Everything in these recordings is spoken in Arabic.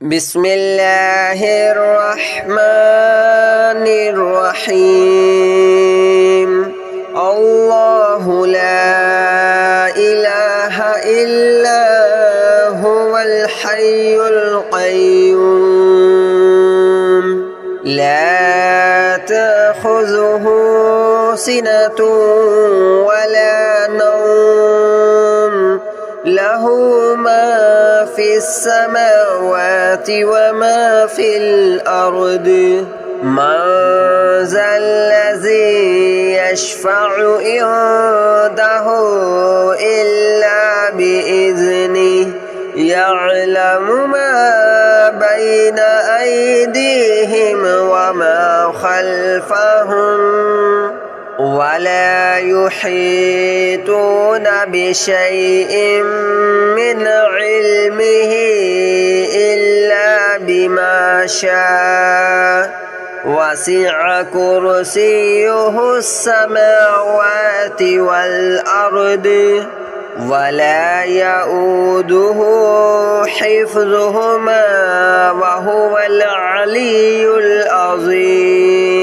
بسم الله الرحمن الرحيم الله لا إله إلا هو الحي القيوم لا تأخذه سنة ولا نوم له ما في السماوات وما في الأرض من ذا الذي يشفع عنده إلا بإذنه يعلم ما بين أيديهم وما خلفهم ولا يحيطون بشيء من علمه إلا بما شاء وسع كرسيه السماوات والأرض ولا يؤوده حفظهما وهو العلي العظيم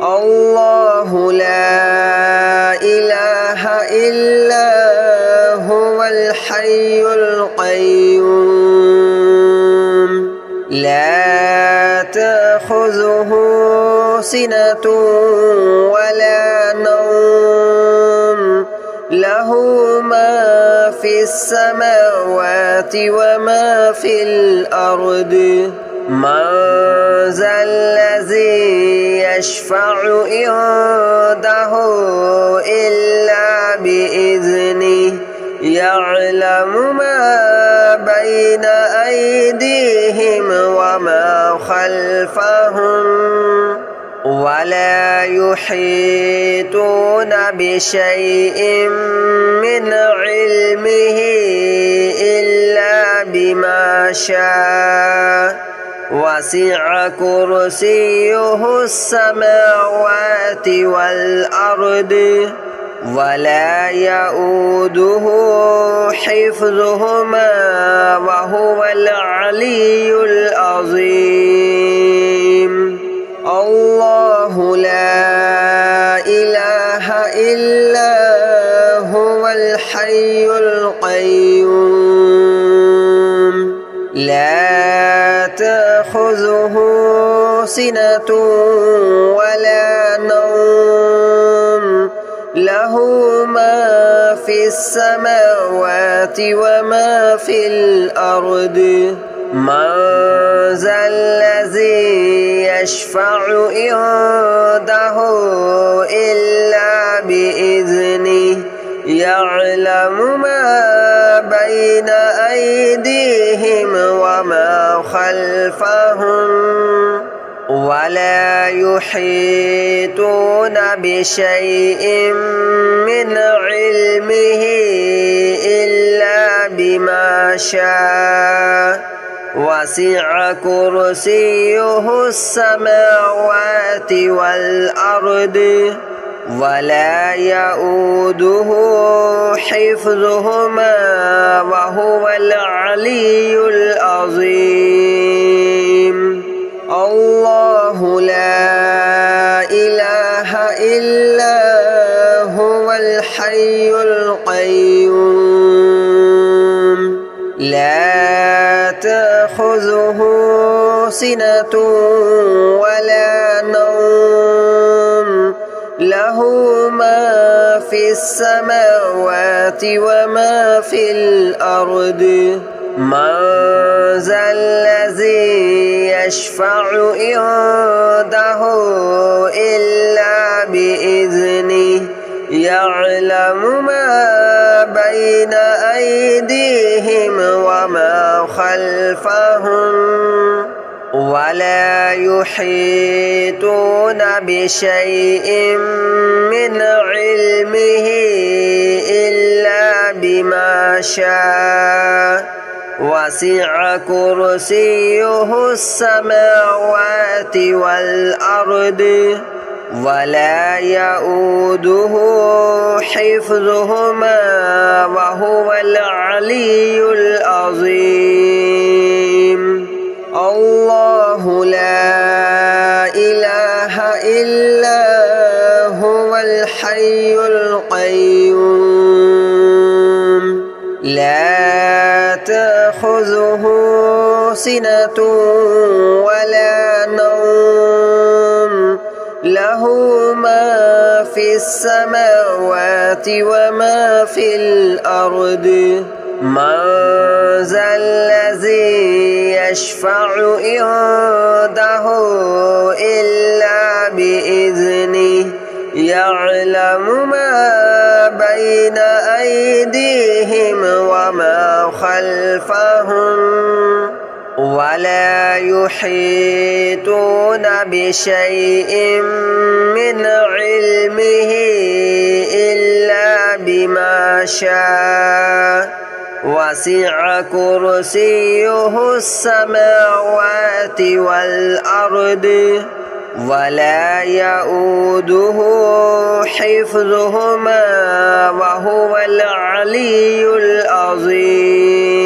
الله لا إله إلا هو الحي القيوم لا تأخذه سنة ولا نوم له ما في السماوات وما في الأرض من ذا الذي يشفع عنده إلا بإذنه يعلم ما بين أيديهم وما خلفهم ولا يحيطون بشيء من علمه إلا بما شاء وسع كرسيه السماوات والأرض ولا يؤوده حفظهما وهو العلي العظيم الله لا إله إلا هو الحي القيوم لا تأخذه سنة ولا نوم له ما في السماوات وما في الأرض من ذا الذي يشفع عنده إلا بإذنه يعلم ما بين أيديهم وما خلفهم ولا يحيطون بشيء من علمه إلا بما شاء وسع كرسيه السماوات والأرض ولا يؤوده حفظهما وهو العلي العظيم الله لا إله إلا هو الحي القيوم لا تأخذه سنة ولا نوم له ما في السماوات وما في الأرض من ذا الذي يشفع عنده إلا بإذنه يعلم ما بين أيديهم وما خلفهم ولا يحيطون بشيء من علمه إلا بما شاء وسع كرسيه السماوات والأرض ولا يؤوده حفظهما وهو العلي العظيم. تأخذه سنة ولا نوم له ما في السماوات وما في الأرض من ذا الذي يشفع عنده إلا بإذنه يعلم ما بين أيديهم وما خلفهم ولا يحيطون بشيء من علمه إلا بما شاء وسع كرسيه السماوات والأرض ولا يؤوده حفظهما وهو العلي العظيم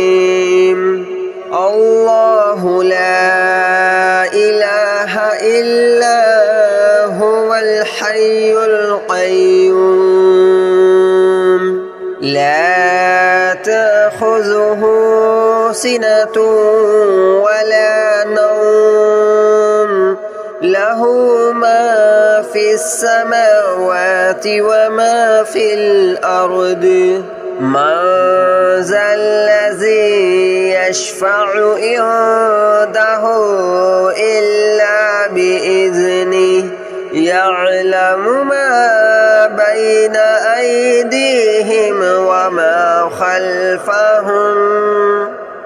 الله لا إله إلا هو الحي القيوم لا تأخذه سنة ولا نوم له ما في السماوات وما في الأرض من ذا الذي يشفع عنده إلا بإذنه يعلم ما بين أيديهم وما خلفهم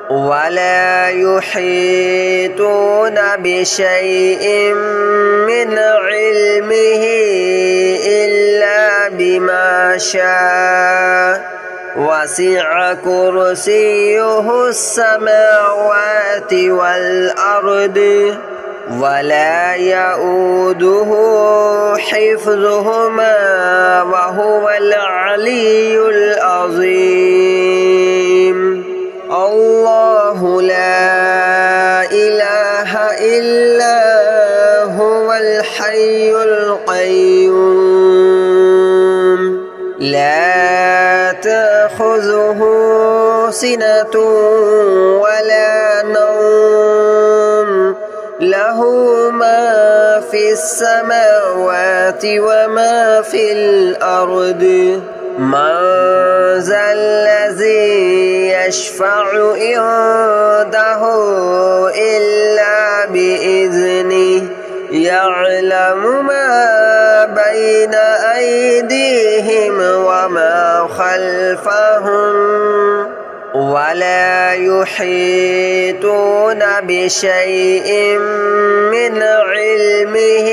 ولا يحيطون بشيء من علمه إلا بما شاء وسع كرسيه السماوات والأرض ولا يؤوده حفظهما وهو العلي العظيم الله لا إله إلا هو الحي القيوم لا تأخذه سنة ولا نوم له ما في السماوات وما في الأرض من ذا الذي يشفع عنده إلا بإذنه يعلم ما بين أيديهم وما خلفهم ولا يحيطون بشيء من علمه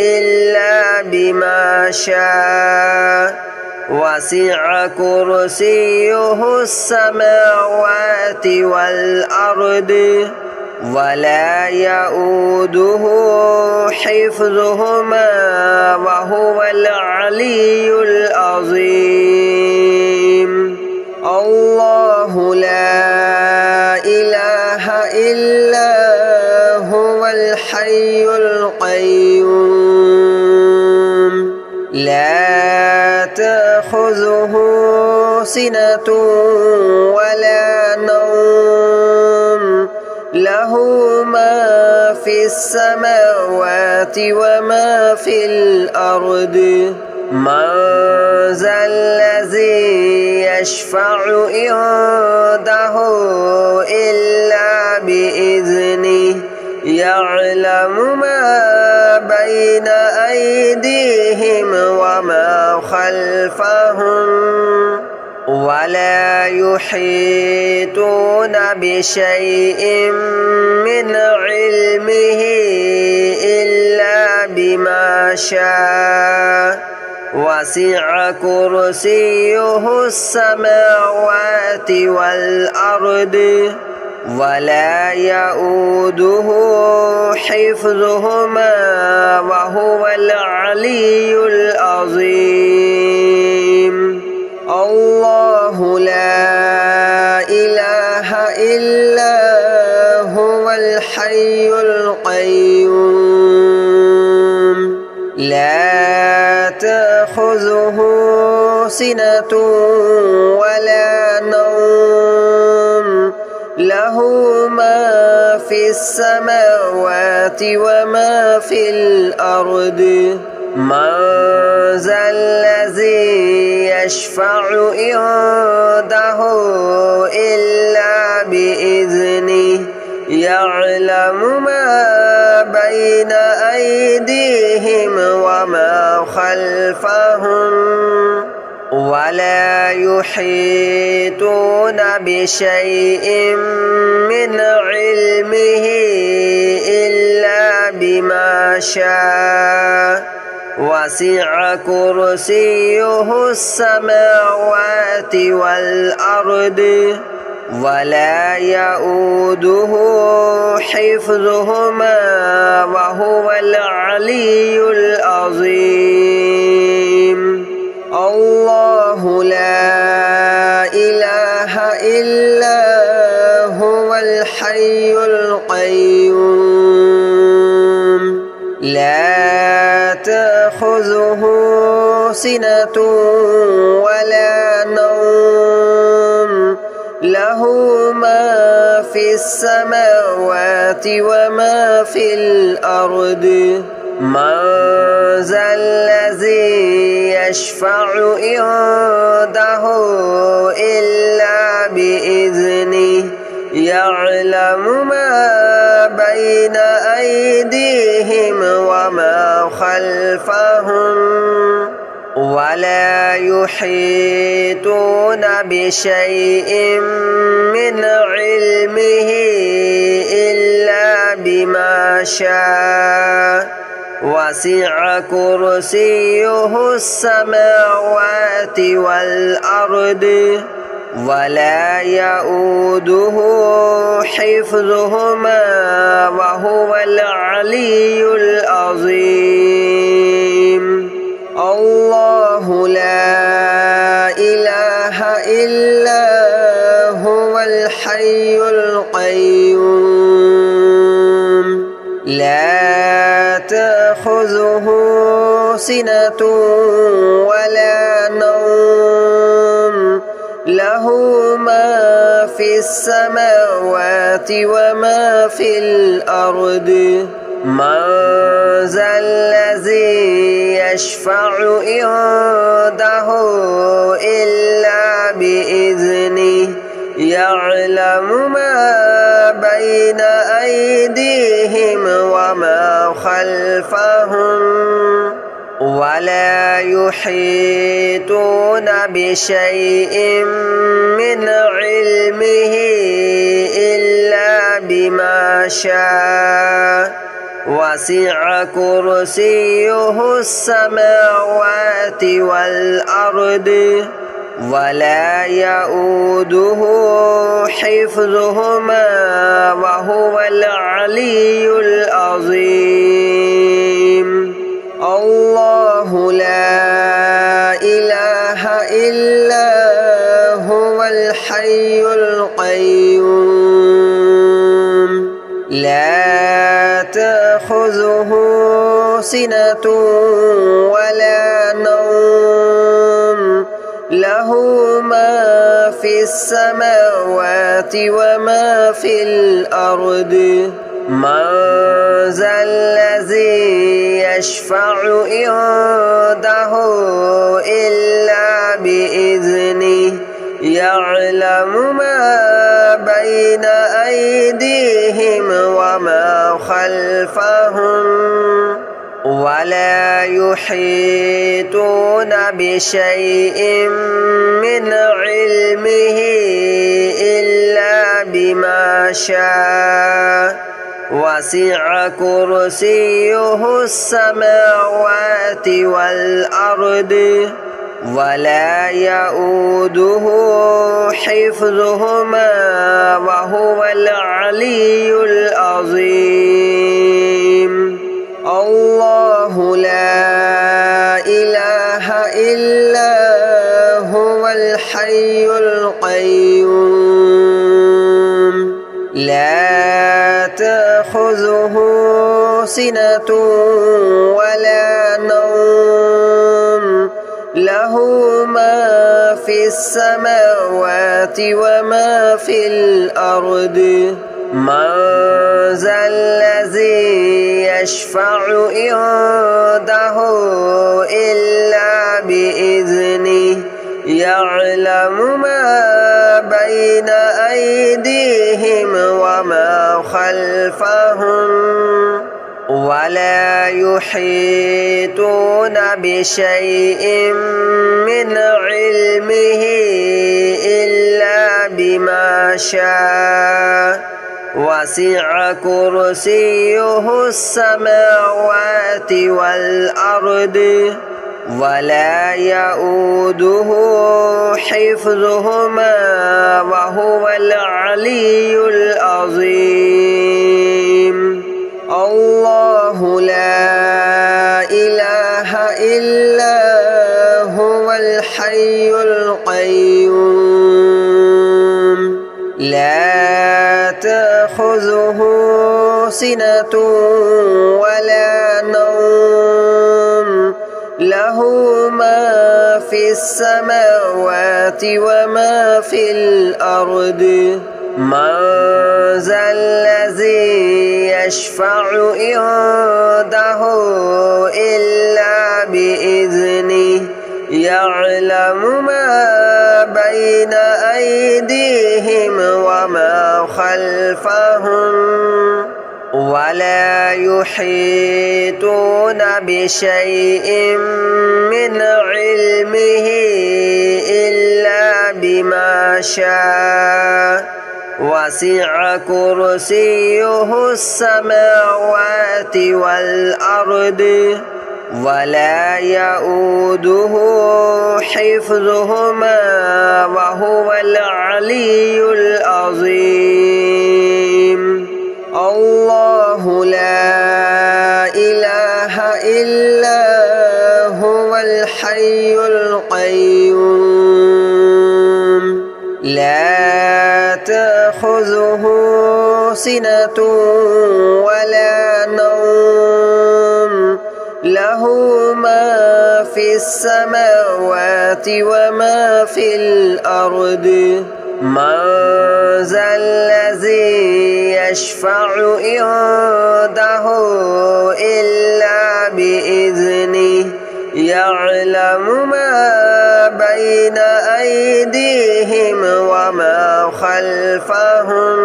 إلا بما شاء وسع كرسيه السماوات والأرض ولا يؤوده حفظهما وهو العلي العظيم الله لا إله إلا هو الحي القيوم لا تأخذه سنة ولا نوم له ما في السماوات وما في الأرض من ذا الذي يشفع عنده إلا بإذنه يعلم ما بين أيديهم وما خلفهم ولا يحيطون بشيء من علمه إلا بما شاء وسع كرسيه السماوات والأرض ولا يؤوده حفظهما وهو العلي العظيم الله لا إله إلا هو الحي القيوم لا تأخذه سنة ولا نوم له له ما في السماوات وما في الأرض من ذا الذي يشفع عنده إلا بإذنه يعلم ما بين أيديهم وما خلفهم ولا يحيطون بشيء من علمه إلا بما شاء وسع كرسيه السماوات والأرض ولا يؤوده حفظهما وهو العلي العظيم الله لا إله إلا هو الحي القيوم لا تأخذه سنة ولا نوم له ما في السماوات وما في الأرض من ذا الذي يشفع عنده إلا بإذنه يعلم ما بين أيديهم وما خلفهم ولا يحيطون بشيء من علمه إلا بما شاء وسع كرسيه السماوات والأرض ولا يؤوده حفظهما وهو العلي العظيم الله لا إله إلا هو الحي القيوم لا تأخذه سنة ولا نوم له ما في السماوات وما في الأرض من ذا الذي يشفع عنده إلا بإذنه يعلم ما بين أيديهم وما خلفهم ولا يحيطون بشيء من علمه إلا بما شاء وسع كرسيه السماوات والأرض ولا يؤوده حفظهما وهو العلي العظيم الله لا إله إلا هو الحي القيوم لا تأخذه سنة ولا نوم له ما في السماوات وما في الأرض من ذا الذي يشفع عنده إلا بإذنه يعلم ما بين أيديهم وما خلفهم ولا يحيطون بشيء من علمه إلا بما شاء وسع كرسيه السماوات والأرض ولا يؤوده حفظهما وهو العلي العظيم الله لا إله إلا هو الحي القيوم لا تأخذه سنة ولا نوم له له ما في السماوات وما في الأرض من ذا الذي يشفع عنده إلا بإذنه يعلم ما بين أيديهم وما خلفهم ولا يحيطون بشيء من علمه إلا بما شاء وسع كرسيه السماوات والأرض ولا يؤوده حفظهما وهو العلي العظيم الله لا إله إلا هو الحي القيوم لا تأخذه سنة ولا نوم له ما في السماوات وما في الأرض من ذا الذي يشفع عنده إلا بإذنه يعلم ما بين أيديهم وما خلفهم ولا يحيطون بشيء من علمه إلا بما شاء وسع كرسيه السماوات والأرض ولا يؤوده حفظهما وهو العلي العظيم الله لا إله إلا هو الحي القيوم لا تأخذه سنة ولا نوم له ما في السماوات وما في الأرض من ذا الذي يشفع عنده إلا بإذنه يعلم ما بين أيديهم وما خلفهم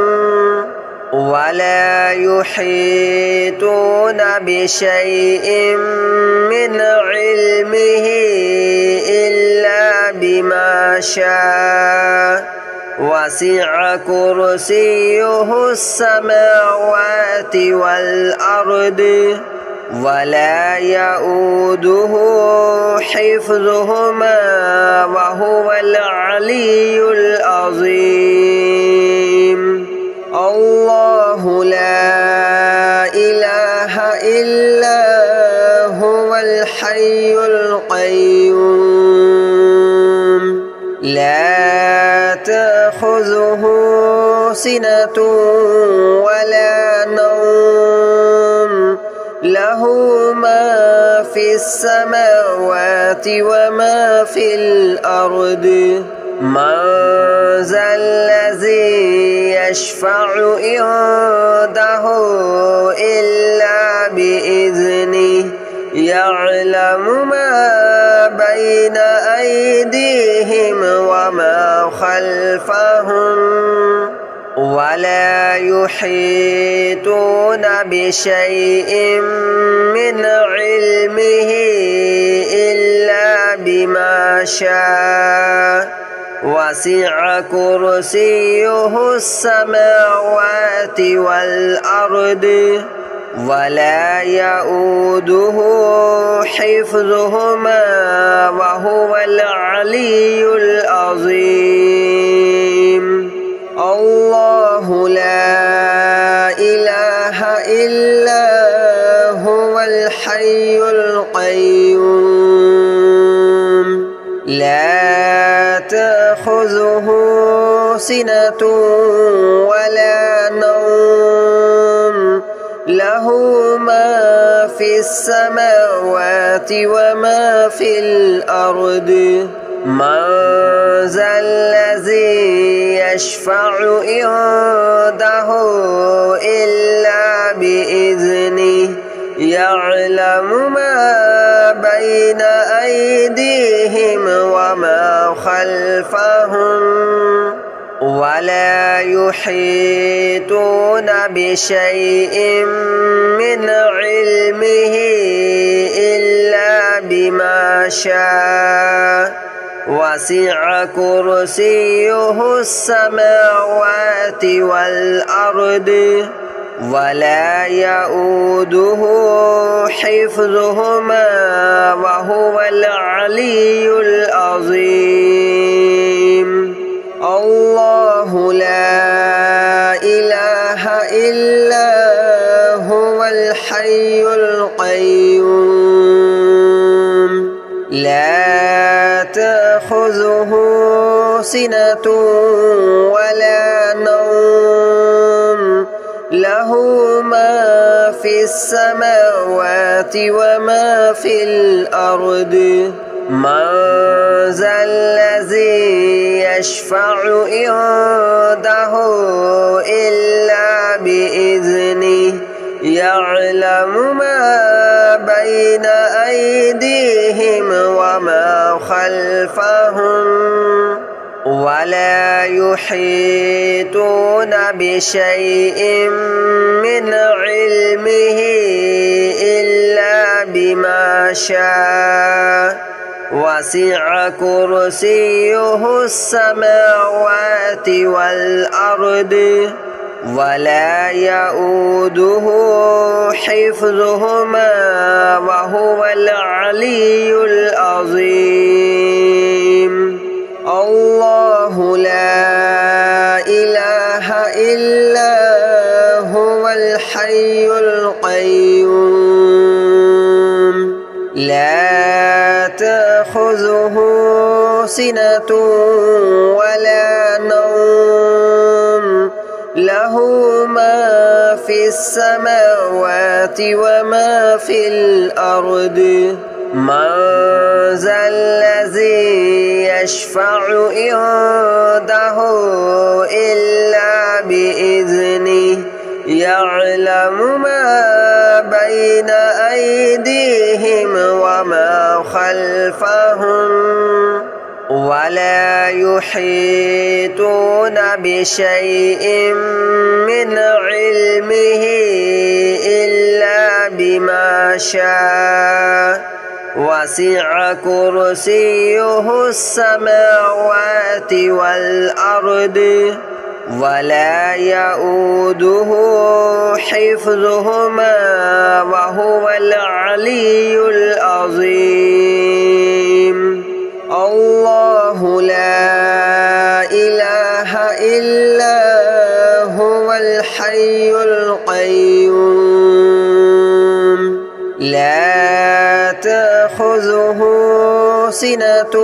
ولا يحيطون بشيء من علمه إلا بما شاء وسع كرسيه السماوات والأرض ولا يؤوده حفظهما وهو العلي العظيم الله لا إله إلا هو الحي القيوم لا تأخذه سنة ولا نوم له ما في السماوات وما في الأرض من ذا الذي يشفع عنده إلا بإذنه يعلم ما بين أيديهم وما خلفهم ولا يحيطون بشيء من علمه إلا بما شاء وسع كرسيه السماوات والأرض ولا يؤوده حفظهما وهو العلي العظيم الله لا إله إلا هو الحي القيوم لا تأخذه سنة ولا نوم له ما في السماوات وما في الأرض من ذا الذي يشفع عنده إلا بإذنه يعلم ما بين أيديهم وما خلفهم ولا يحيطون بشيء من علمه إلا بما شاء وسع كرسيه السماوات والأرض ولا يؤوده حفظهما وهو العلي العظيم الله لا إله إلا هو الحي القيوم لا تأخذه سنة ولا نوم له ما في السماوات وما في الأرض من ذا الذي يشفع عنده إلا بإذنه يعلم ما بين أيديهم وما خلفهم ولا يحيطون بشيء من علمه إلا بما شاء وسع كرسيه السماوات والأرض ولا يؤوده حفظهما وهو العلي العظيم الله لا إله إلا هو الحي القيوم لا تأخذه سنة ولا نوم له ما في السماوات وما في الأرض من ذا الذي يشفع عنده إلا بإذنه يعلم ما بين أيديهم وما خلفهم ولا يحيطون بشيء من علمه إلا بما شاء وسع كرسيه السماوات والأرض ولا يؤوده حفظهما وهو العلي العظيم الله لا إله إلا هو الحي القيوم لا تأخذه سنة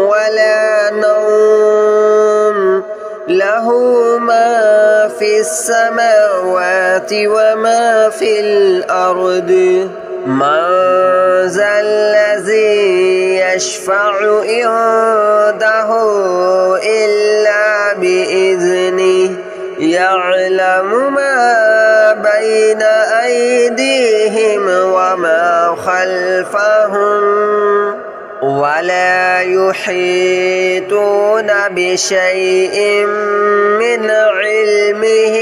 ولا نوم له ما في السماوات وما في الأرض من ذا الذي يشفع عنده إلا بإذنه يعلم ما بين أيديهم وما خلفهم ولا يحيطون بشيء من علمه